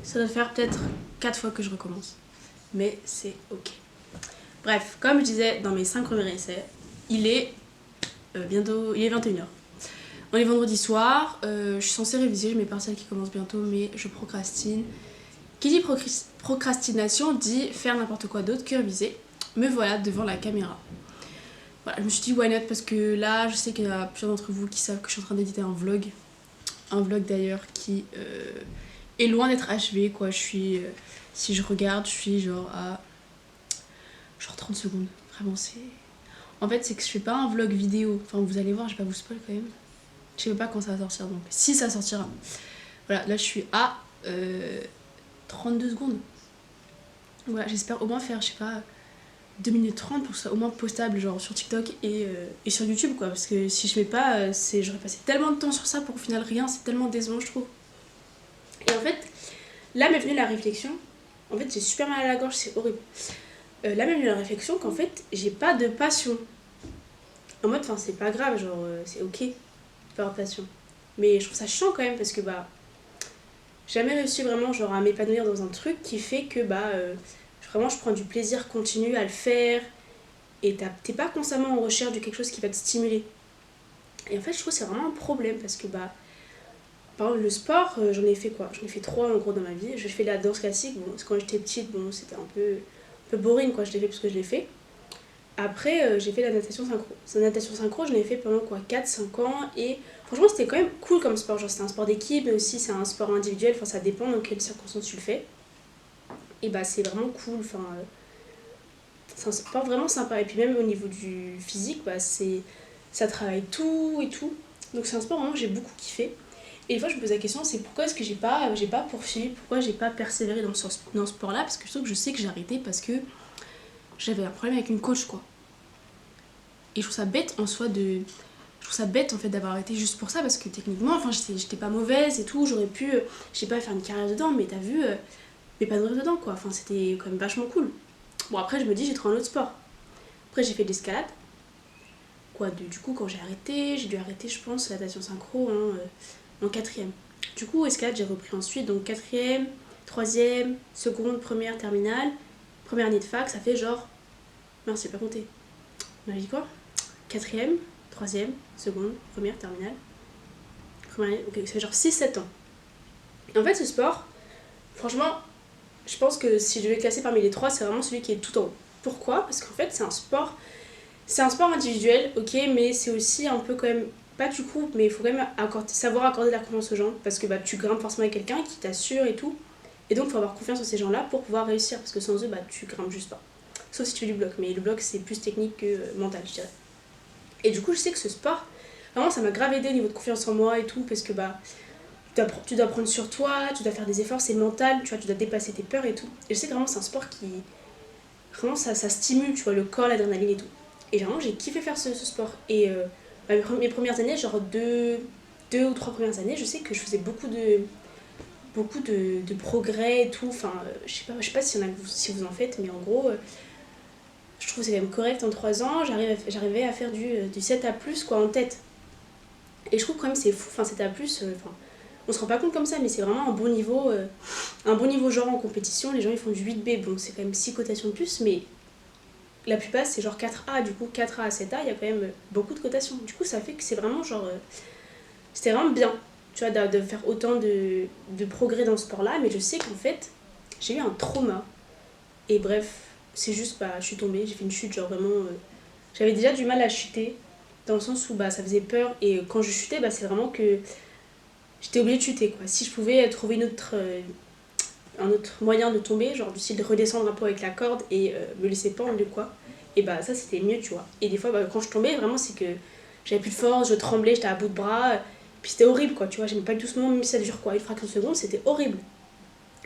Ça doit faire peut-être 4 fois que je recommence. Mais c'est ok. Bref, comme je disais dans mes 5 premiers essais, il est bientôt, il est 21h. On est vendredi soir, je suis censée réviser, j'ai mes partiels qui commencent bientôt, mais je procrastine. Qui dit procrastination dit faire n'importe quoi d'autre que réviser. Me voilà devant la caméra. Voilà, je me suis dit why not parce que là, je sais qu'il y a plusieurs d'entre vous qui savent que je suis en train d'éditer un vlog. Un vlog d'ailleurs qui est loin d'être achevé, quoi. Je suis, si je regarde, je suis genre à 30 secondes. Vraiment, c'est... En fait, c'est que je fais pas un vlog vidéo. Enfin, vous allez voir, je vais pas vous spoil quand même. Je sais pas quand ça va sortir, donc si ça sortira. Voilà, là je suis à 32 secondes. Voilà, j'espère au moins faire, je sais pas, 2 minutes 30 pour que ce soit au moins postable, genre sur TikTok et sur YouTube, quoi. Parce que si je mets pas, j'aurais passé tellement de temps sur ça pour au final rien, c'est tellement décevant, je trouve. Et en fait, là m'est venue la réflexion. En fait, j'ai super mal à la gorge, c'est horrible. Là m'est venue la réflexion qu'en fait, j'ai pas de passion. En mode, enfin, c'est pas grave, genre, c'est ok. Par passion. Mais je trouve ça chiant quand même parce que bah j'ai jamais réussi vraiment genre à m'épanouir dans un truc qui fait que bah vraiment je prends du plaisir continu à le faire et t'es pas constamment en recherche de quelque chose qui va te stimuler. Et en fait je trouve que c'est vraiment un problème parce que bah par exemple le sport j'en ai fait quoi, j'en ai fait 3 en gros dans ma vie. J'ai fait la danse classique, bon quand j'étais petite bon c'était un peu boring quoi, je l'ai fait parce que je l'ai fait. Après, j'ai fait la natation synchro. La natation synchro, je l'ai fait pendant quoi 4-5 ans et franchement, c'était quand même cool comme sport. Genre, c'est un sport d'équipe, mais aussi c'est un sport individuel. Enfin, ça dépend dans quelles circonstances tu le fais. Et bah, c'est vraiment cool. Enfin, c'est un sport vraiment sympa. Et puis, même au niveau du physique, bah, ça travaille tout et tout. Donc, c'est un sport vraiment que j'ai beaucoup kiffé. Et une fois, je me pose la question c'est pourquoi est-ce que j'ai pas poursuivi, pourquoi j'ai pas persévéré dans ce sport-là. Parce que je sais que j'ai arrêté parce que j'avais un problème avec une coach, quoi. Et je trouve ça bête en soi de. Je trouve ça bête en fait d'avoir arrêté juste pour ça parce que techniquement, enfin j'étais pas mauvaise et tout, j'aurais pu, je sais pas, faire une carrière dedans, mais t'as vu, m'épanouir dedans quoi. Enfin c'était quand même vachement cool. Bon après je me dis j'ai trouvé un autre sport. Après j'ai fait de l'escalade. Quoi, du coup quand j'ai dû arrêter je pense la natation synchro en quatrième. Du coup escalade j'ai repris ensuite, donc quatrième, troisième, seconde, première, terminale, première année de fac, ça fait genre. Non j'ai pas compté. On a dit quoi quatrième, troisième, seconde, première, terminale. Première année, ok, ça fait genre 6-7 ans. Et en fait, ce sport, franchement, je pense que si je devais classer parmi les 3, c'est vraiment celui qui est tout en haut. Pourquoi? Parce qu'en fait, c'est un sport individuel, ok, mais c'est aussi un peu quand même, pas du groupe, mais il faut quand même savoir accorder la confiance aux gens, parce que bah, tu grimpes forcément avec quelqu'un qui t'assure et tout. Et donc, il faut avoir confiance en ces gens-là pour pouvoir réussir, parce que sans eux, bah, tu grimpes juste pas. Sauf si tu fais du bloc, mais le bloc, c'est plus technique que mental, je dirais. Et du coup, je sais que ce sport, vraiment, ça m'a grave aidé au niveau de confiance en moi et tout, parce que bah, tu dois prendre sur toi, tu dois faire des efforts, c'est mental, tu vois, tu dois dépasser tes peurs et tout. Et je sais que vraiment, c'est un sport qui, vraiment, ça stimule, tu vois, le corps, l'adrénaline et tout. Et vraiment, j'ai kiffé faire ce sport. Et bah, mes premières années, genre 2 ou 3 premières années, je sais que je faisais beaucoup de progrès et tout. Enfin, je sais pas si vous en faites, mais en gros, je trouve que c'est quand même correct en 3 ans, j'arrivais à faire du 7A+, quoi, en tête. Et je trouve quand même c'est fou, enfin 7A+, on se rend pas compte comme ça, mais c'est vraiment un bon niveau genre en compétition, les gens ils font du 8B, bon c'est quand même 6 cotations de plus, mais la plupart c'est genre 4A, du coup 4A à 7A, il y a quand même beaucoup de cotations. Du coup ça fait que c'est vraiment genre, c'était vraiment bien, tu vois, de faire autant de progrès dans ce sport-là, mais je sais qu'en fait, j'ai eu un trauma, et bref, c'est juste, bah je suis tombée, j'ai fait une chute, genre vraiment, j'avais déjà du mal à chuter, dans le sens où bah, ça faisait peur, et quand je chutais, bah, c'est vraiment que j'étais obligée de chuter, quoi. Si je pouvais trouver un autre moyen de tomber, genre du style de redescendre un peu avec la corde et me laisser pendre, quoi, et bah ça c'était mieux, tu vois. Et des fois, bah, quand je tombais, vraiment, c'est que j'avais plus de force, je tremblais, j'étais à bout de bras, puis c'était horrible, quoi, tu vois. J'aimais pas du tout ce moment, même si ça dure quoi, une fraction de seconde, c'était horrible.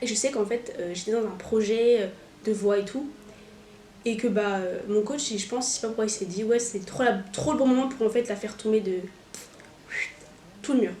Et je sais qu'en fait, j'étais dans un projet de voix et tout, et que bah mon coach je pense je sais pas pourquoi il s'est dit ouais c'est trop le bon moment pour en fait la faire tomber de tout le mur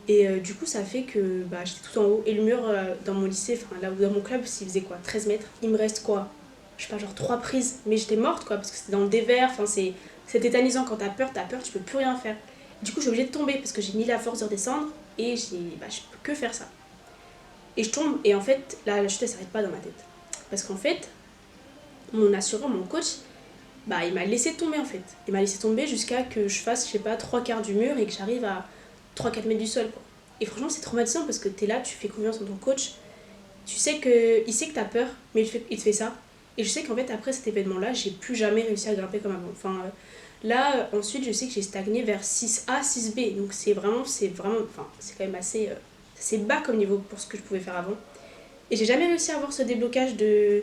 et du coup ça fait que bah j'étais tout en haut et le mur dans mon lycée enfin là dans mon club s'il faisait quoi 13 mètres il me reste quoi je sais pas genre 3 prises mais j'étais morte quoi parce que c'était dans le dévers enfin c'est tétanisant quand t'as peur tu peux plus rien faire du coup je suis obligée de tomber parce que j'ai mis la force de redescendre et je peux que faire ça et je tombe, et en fait, la chute, elle s'arrête pas dans ma tête. Parce qu'en fait, mon assureur, mon coach, bah, il m'a laissé tomber en fait. Il m'a laissé tomber jusqu'à que je fasse, je sais pas, 3/4 du mur et que j'arrive à 3-4 mètres du sol, quoi. Et franchement, c'est traumatisant parce que t'es là, tu fais confiance en ton coach. Tu sais que, il sait que t'as peur, mais il te fait ça. Et je sais qu'en fait, après cet événement-là, j'ai plus jamais réussi à grimper comme avant. Enfin, là, ensuite, je sais que j'ai stagné vers 6A, 6B. Donc c'est vraiment, enfin, c'est quand même assez bas comme niveau pour ce que je pouvais faire avant. Et j'ai jamais réussi à avoir ce déblocage de,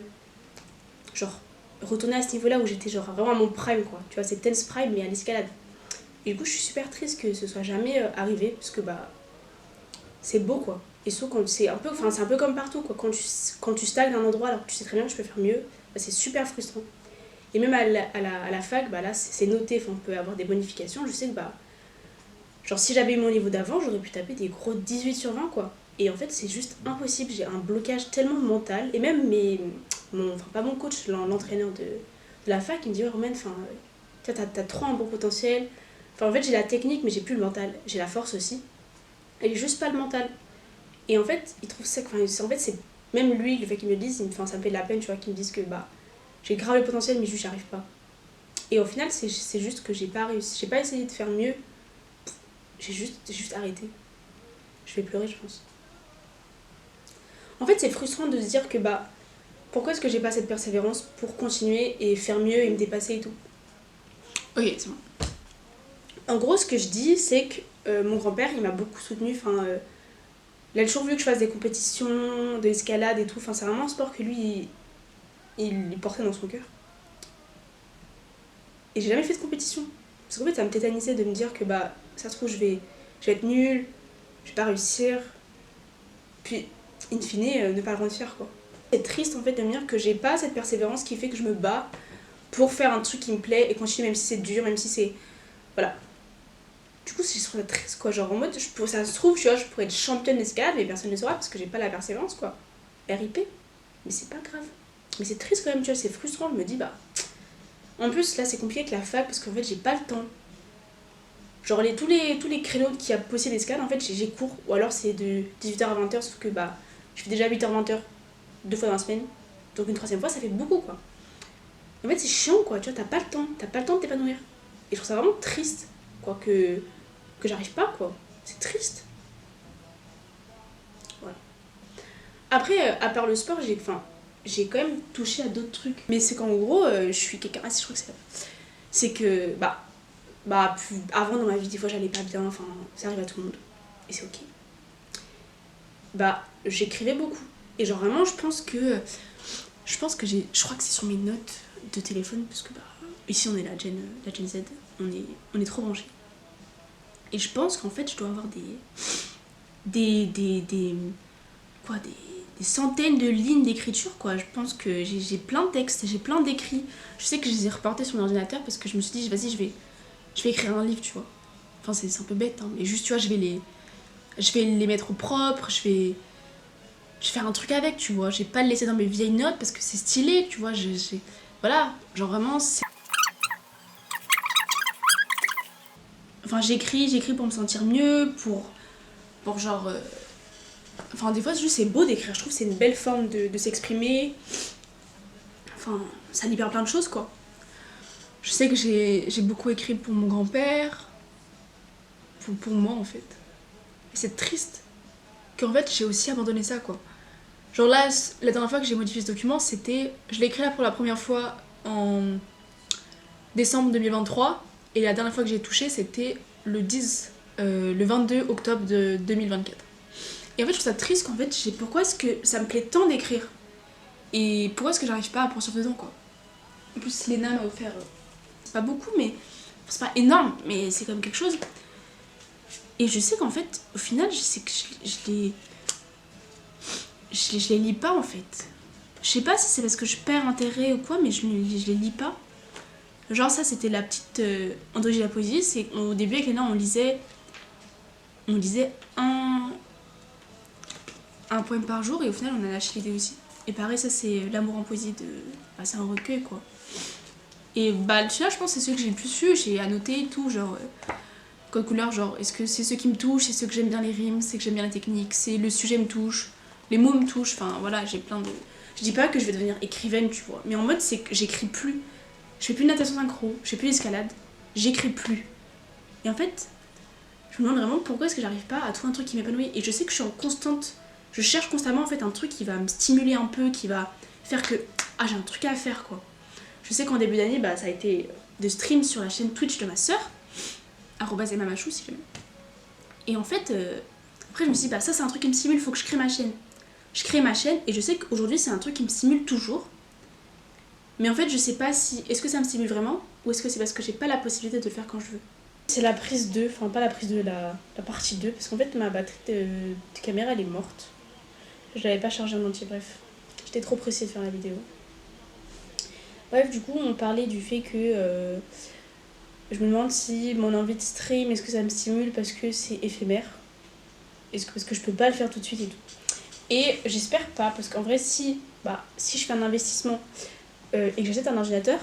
genre, retourner à ce niveau-là où j'étais genre vraiment à mon prime, quoi. Tu vois, c'est tense prime, mais à l'escalade. Et du coup, je suis super triste que ce soit jamais arrivé, parce que bah, c'est beau, quoi. Et sauf quand c'est un peu, enfin, c'est un peu comme partout, quoi. Quand tu stagnes à un endroit alors que tu sais très bien que tu peux faire mieux, bah, c'est super frustrant. Et même à la fac, bah là, c'est noté, enfin, on peut avoir des bonifications. Je sais que, bah, genre, si j'avais eu mon niveau d'avant, j'aurais pu taper des gros 18/20, quoi. Et en fait, c'est juste impossible. J'ai un blocage tellement mental. Et même enfin, pas mon coach, l'entraîneur de la fac, il me dit, oh, Romaine, enfin, t'as trop un bon potentiel. Enfin, en fait, j'ai la technique, mais j'ai plus le mental. J'ai la force aussi. Et juste pas le mental. Et en fait, il trouve ça. Enfin, en fait, c'est même lui, le fait qu'il me le dise, enfin, ça me fait de la peine, tu vois, qu'il me dise que bah, j'ai grave le potentiel, mais juste j'y arrive pas. Et au final, c'est juste que j'ai pas réussi. J'ai pas essayé de faire mieux. J'ai juste arrêté. Je vais pleurer, je pense. En fait, c'est frustrant de se dire que bah, pourquoi est-ce que j'ai pas cette persévérance pour continuer et faire mieux et me dépasser et tout. Ok, c'est bon. En gros, ce que je dis, c'est que mon grand-père, il m'a beaucoup soutenue. Enfin, il a toujours voulu que je fasse des compétitions, de l'escalade et tout. Enfin, c'est vraiment un sport que lui, il portait dans son cœur. Et j'ai jamais fait de compétition. Parce qu'en fait, ça me tétanisait de me dire que bah, ça se trouve, je vais être nulle, je vais pas réussir. Puis, in fine, ne pas le rendre fier, quoi. C'est triste en fait de me dire que j'ai pas cette persévérance qui fait que je me bats pour faire un truc qui me plaît et continuer même si c'est dur, même si c'est. Voilà. Du coup, je trouve ça triste, quoi. Genre en mode, ça se trouve, tu vois, je pourrais être championne d'escalade, mais personne ne le saura parce que j'ai pas la persévérance, quoi. RIP. Mais c'est pas grave. Mais c'est triste quand même, tu vois, c'est frustrant. Je me dis, bah. En plus, là, c'est compliqué avec la fac parce qu'en fait, j'ai pas le temps. Genre, tous les créneaux qui a possible d'escalade, en fait, j'ai cours. Ou alors, c'est de 18h à 20h, sauf que, bah, je fais déjà 8h, 20h, 2 fois dans la semaine. Donc, une troisième fois, ça fait beaucoup, quoi. En fait, c'est chiant, quoi. Tu vois, t'as pas le temps de t'épanouir. Et je trouve ça vraiment triste, quoi, que j'arrive pas, quoi. C'est triste. Voilà. Après, à part le sport, j'ai quand même touché à d'autres trucs. Mais c'est qu'en gros, je suis quelqu'un. Ah, si, je crois que c'est que, avant dans ma vie, des fois, j'allais pas bien. Enfin, ça arrive à tout le monde. Et c'est ok. Bah, j'écrivais beaucoup. Et genre, vraiment, je pense que je crois que c'est sur mes notes de téléphone, parce que bah, ici, on est la Gen Z. On est trop branchés. Et je pense qu'en fait, je dois avoir des centaines de lignes d'écriture, quoi. Je pense que j'ai plein de textes, j'ai plein d'écrits. Je sais que je les ai reportés sur mon ordinateur parce que je me suis dit, vas-y, je vais écrire un livre, tu vois. Enfin, c'est un peu bête, hein, mais juste, tu vois, je vais les mettre au propre, je vais faire un truc avec, tu vois. Je vais pas le laisser dans mes vieilles notes parce que c'est stylé, tu vois. Voilà, genre vraiment, c'est... Enfin, j'écris pour me sentir mieux, pour genre... Enfin, des fois, juste c'est beau d'écrire. Je trouve que c'est une belle forme de s'exprimer. Enfin, ça libère plein de choses, quoi. Je sais que j'ai beaucoup écrit pour mon grand-père, pour moi, en fait. Et c'est triste qu'en fait, j'ai aussi abandonné ça, quoi. Genre là, la dernière fois que j'ai modifié ce document, c'était... Je l'ai écrit là pour la première fois en décembre 2023. Et la dernière fois que j'ai touché, c'était le 22 octobre de 2024. Et en fait, je trouve ça triste qu'en fait, pourquoi est-ce que ça me plaît tant d'écrire et pourquoi est-ce que j'arrive pas à poursuivre dedans, quoi. En plus, Léna m'a offert, c'est pas beaucoup, mais c'est pas énorme, mais c'est quand même quelque chose. Et je sais qu'en fait, au final, je sais que je les lis pas, en fait. Je sais pas si c'est parce que je perds intérêt ou quoi, mais je les lis pas. Genre ça, c'était la petite anthologie de la poésie. C'est au début avec Léna, on lisait un poème par jour et au final, on a lâché l'idée aussi. Et pareil, ça c'est l'amour en poésie c'est un recueil, quoi. Et bah celui-là, je pense que c'est ceux que j'ai le plus lu. J'ai annoté tout, genre code couleur, genre est-ce que c'est ceux qui me touchent, c'est ceux que j'aime bien les rimes, c'est que j'aime bien la technique, c'est le sujet me touche. Les mots me touchent, enfin voilà, j'ai plein de... Je dis pas que je vais devenir écrivaine, tu vois, mais en mode c'est que j'écris plus. Je fais plus de natation synchro, je fais plus d'escalade, j'écris plus. Et en fait, je me demande vraiment pourquoi est-ce que j'arrive pas à trouver un truc qui m'épanouit. Et je sais que je suis en constante... Je cherche constamment en fait un truc qui va me stimuler un peu, qui va faire que... Ah, j'ai un truc à faire, quoi. Je sais qu'en début d'année, ça a été de stream sur la chaîne Twitch de ma sœur, @emamachou si jamais. Et en fait, après je me suis dit, ça c'est un truc qui me stimule, faut que je crée ma chaîne. Je crée ma chaîne et je sais qu'aujourd'hui c'est un truc qui me stimule toujours. Mais en fait, je sais pas si... Est-ce que ça me stimule vraiment ou est-ce que c'est parce que j'ai pas la possibilité de le faire quand je veux. C'est la prise 2, enfin pas la prise 2, la partie 2, parce qu'en fait ma batterie de caméra elle est morte. Je l'avais pas chargée en entier, bref. J'étais trop pressée de faire la vidéo. Bref, du coup, on parlait du fait que je me demande si mon envie de stream, est-ce que ça me stimule parce que c'est éphémère? Est-ce que parce que je peux pas le faire tout de suite et tout? Et j'espère pas, parce qu'en vrai, si je fais un investissement et que j'achète un ordinateur,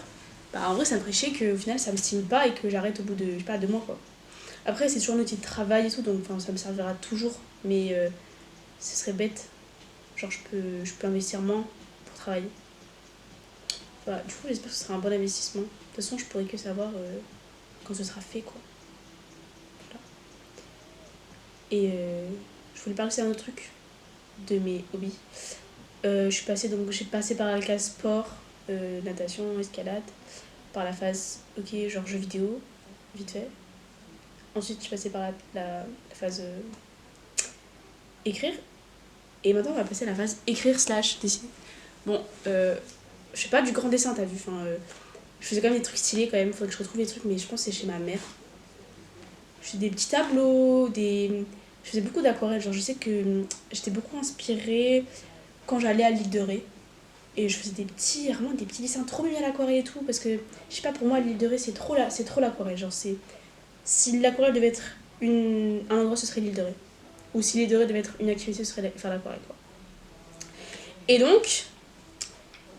en vrai, ça me ferait chier qu'au final, ça me stimule pas et que j'arrête au bout de, je sais pas, 2 mois, quoi. Après, c'est toujours un outil de travail et tout, donc ça me servira toujours, mais ce serait bête. Genre, je peux investir moins pour travailler. Voilà, du coup, j'espère que ce sera un bon investissement. De toute façon, je pourrai que savoir quand ce sera fait, quoi. Voilà. Et je voulais parler d'un autre truc, de mes hobbies. J'ai passé par la case sport, natation, escalade, par la phase, genre jeux vidéo, vite fait. Ensuite, je suis passée par la phase écrire. Et maintenant, on va passer à la phase écrire/dessiner. Bon, je fais pas du grand dessin, t'as vu. Je faisais quand même des trucs stylés quand même. Faudrait que je retrouve les trucs, mais je pense que c'est chez ma mère. Je fais des petits tableaux, je faisais beaucoup d'aquarelles. Genre, je sais que j'étais beaucoup inspirée quand j'allais à l'île de Ré. Et je faisais vraiment des petits dessins trop mignons à l'aquarelle et tout. Parce que, je sais pas, pour moi, l'île de Ré, c'est trop l'aquarelle. Genre, si l'aquarelle devait être un endroit, ce serait l'île de Ré. Ou si l'île de Ré devait être une activité, ce serait faire l'aquarelle, quoi. Et donc,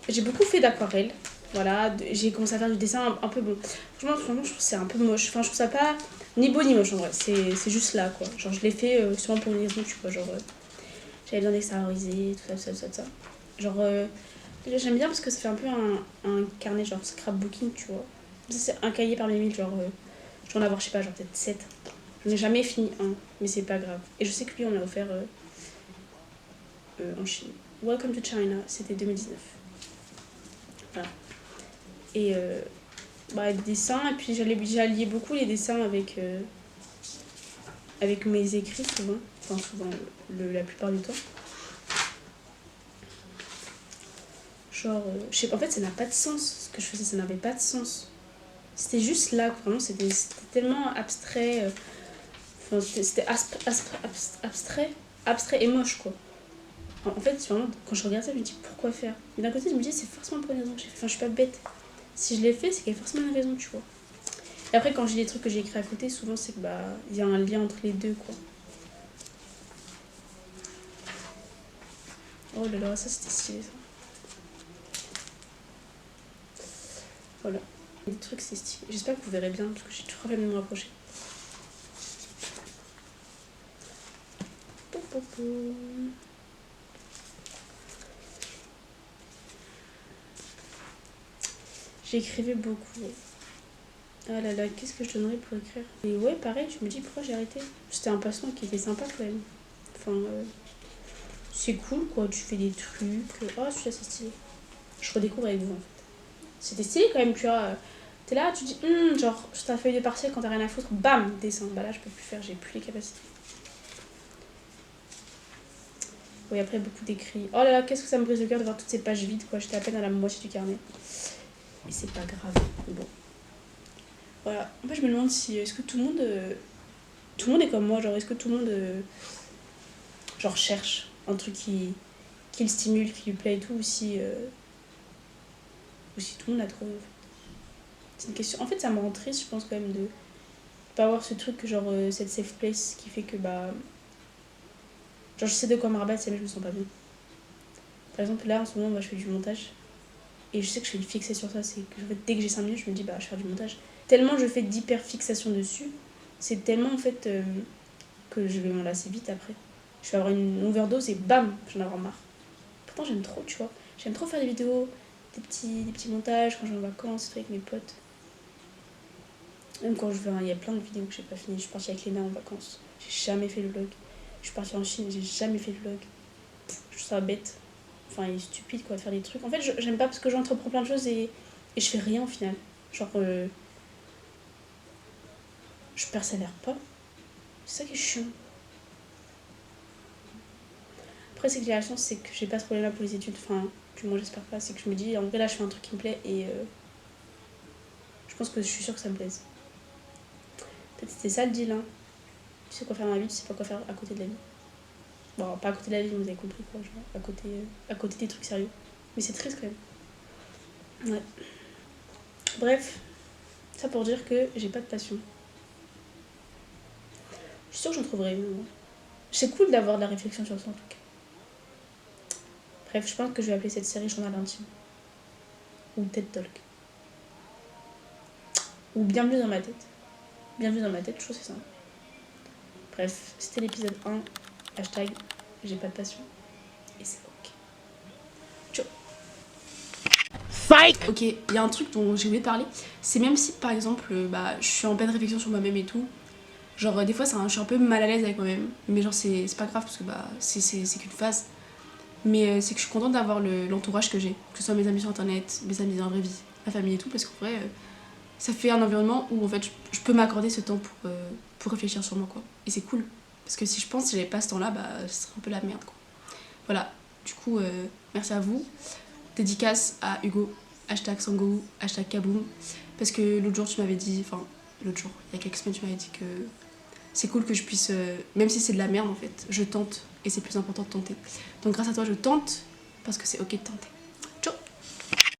j'ai beaucoup fait d'aquarelle. Voilà, j'ai commencé à faire du dessin un peu bon. Franchement, je trouve que c'est un peu moche. Enfin, je trouve ça pas ni beau ni moche en vrai. C'est juste là, quoi. Genre, je l'ai fait sûrement pour une raison, tu vois. Genre, j'avais besoin d'extérioriser, tout ça. Genre, j'aime bien parce que ça fait un peu un carnet, genre scrapbooking, tu vois. Ça, c'est un cahier parmi mille, genre, je dois en avoir, je sais pas, genre peut-être 7. Je n'ai jamais fini un, mais c'est pas grave. Et je sais que lui, on l'a offert en Chine. Welcome to China, c'était 2019. Voilà. Et les dessins, et puis j'alliais beaucoup les dessins avec mes écrits souvent. Enfin, souvent, la plupart du temps. Genre, je sais pas, en fait, ça n'a pas de sens. Ce que je faisais, ça n'avait pas de sens. C'était juste là, vraiment, c'était tellement abstrait. Enfin, c'était abstrait et moche, quoi. En fait, vraiment, quand je regarde ça, je me dis pourquoi faire. Mais d'un côté, je me dis c'est forcément pour une raison que j'ai fait. Enfin, je suis pas bête. Si je l'ai fait, c'est qu'il y a forcément une raison, tu vois. Et après, quand j'ai des trucs que j'ai écrits à côté, souvent, c'est que il y a un lien entre les deux, quoi. Oh là là, ça c'était stylé, ça. Voilà. Les trucs, c'est stylé. J'espère que vous verrez bien, parce que j'ai toujours envie de me rapprocher. J'écrivais beaucoup. Ah là là, qu'est-ce que je donnerais pour écrire? Et ouais, pareil, je me dis pourquoi j'ai arrêté. C'était un passe-temps qui était sympa quand même. Enfin, c'est cool quoi, tu fais des trucs. Oh, celui-là c'est stylé. Je redécouvre avec vous en fait. C'était stylé quand même, tu vois. T'es là, tu dis, genre, sur ta feuille de partiel quand t'as rien à foutre, bam, dessin. Là, je peux plus faire, j'ai plus les capacités. Oui, après, beaucoup d'écrits. Oh là là, qu'est-ce que ça me brise le cœur de voir toutes ces pages vides, quoi. J'étais à peine à la moitié du carnet. Et c'est pas grave. Bon. Voilà. En fait, je me demande si. Est-ce que tout le monde est comme moi, genre, est-ce que tout le monde. Genre, cherche un truc qui le stimule, qui lui plaît et tout, ou si tout le monde l'a trouvé. C'est une question. En fait, ça me rend triste, je pense, quand même, de pas avoir ce truc, genre, cette safe place qui fait que, genre, je sais de quoi me rabattre si jamais je me sens pas bien. Par exemple, là, en ce moment, je fais du montage. Et je sais que je suis fixée sur ça. C'est que, en fait, dès que j'ai 5 minutes, je me dis, je vais faire du montage. Tellement je fais d'hyper fixation dessus, c'est tellement, en fait, que je vais m'en lasser vite après. je vais avoir une overdose et bam, j'en ai avoir marre. Pourtant j'aime trop, tu vois. J'aime trop faire des vidéos, des petits montages quand je vais en vacances, avec mes potes. Même quand je vais, il y a plein de vidéos que j'ai pas fini. Je suis partie avec Léna en vacances. J'ai jamais fait le vlog. Je suis partie en Chine, j'ai jamais fait le vlog. Je trouve ça bête. Enfin, il est stupide quoi de faire des trucs. En fait, j'aime pas parce que j'entreprends plein de choses et je fais rien au final. Genre, je persévère pas. C'est ça qui est chiant. Après, c'est que j'ai la chance, c'est que j'ai pas ce problème là pour les études. Enfin, du moins, j'espère pas. C'est que je me dis, en vrai, là, je fais un truc qui me plaît et je pense que je suis sûre que ça me plaise. Peut-être c'était ça le deal, hein. Tu sais quoi faire dans la vie, tu sais pas quoi faire à côté de la vie. Bon, pas à côté de la vie, vous avez compris quoi, genre à côté des trucs sérieux. Mais c'est triste quand même. Ouais. Bref, ça pour dire que j'ai pas de passion. Je suis sûre que j'en trouverai une. C'est cool d'avoir de la réflexion sur ça en tout cas. Bref, je pense que je vais appeler cette série Journal intime. Ou TED Talk. Ou Bienvenue dans ma tête. Bienvenue dans ma tête, je trouve que c'est ça. Bref, c'était l'épisode 1. Hashtag j'ai pas de passion. Et c'est ok. Ciao. Fight. Ok, il y a un truc dont j'ai oublié de parler. C'est même si par exemple, je suis en pleine réflexion sur moi-même et tout. Genre des fois je suis un peu mal à l'aise avec moi-même. Mais genre c'est pas grave parce que c'est qu'une phase. Mais c'est que je suis contente d'avoir l'entourage que j'ai. Que ce soit mes amis sur internet, mes amis dans la vraie vie, ma famille et tout. Parce qu'en vrai, ça fait un environnement où en fait je peux m'accorder ce temps pour réfléchir sur moi quoi. Et c'est cool. Parce que si je pense que j'avais pas ce temps-là, ce serait un peu la merde quoi. Voilà, du coup, merci à vous. Dédicace à Hugo, hashtag Sango, hashtag Kaboom. Parce que l'autre jour tu m'avais dit, enfin l'autre jour, il y a quelques semaines tu m'avais dit que c'est cool que je puisse, même si c'est de la merde en fait, je tente et c'est plus important de tenter. Donc grâce à toi je tente parce que c'est ok de tenter.